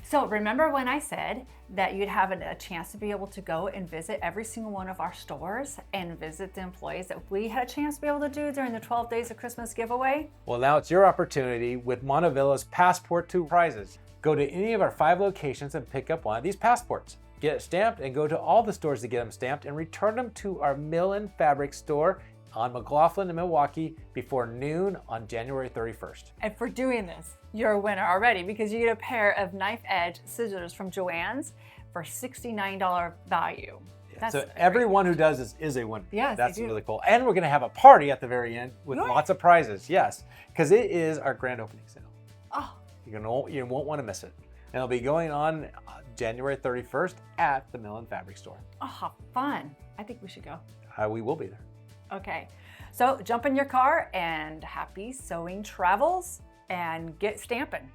So remember when I said that you'd have a chance to be able to go and visit every single one of our stores and visit the employees that we had a chance to be able to do during the 12 Days of Christmas giveaway? Well, now it's your opportunity with Montavilla's Passport to Prizes. Go to any of our 5 locations and pick up one of these passports. Get it stamped and go to all the stores to get them stamped and return them to our Mill and Fabric store on McLoughlin in Milwaukie before noon on January 31st. And for doing this, you're a winner already because you get a pair of knife edge scissors from Joann's for $69 value. Yeah, so everyone who does this is a winner. Yes, that's really cool. And we're going to have a party at the very end with Really? lots of prizes. Yes, because it is our grand opening sale. Oh, You won't want to miss it. And it'll be going on January 31st at the Mill and Fabric store. oh, how fun. I think we should go. We will be there. Okay, so jump in your car and happy sewing travels and get stamping.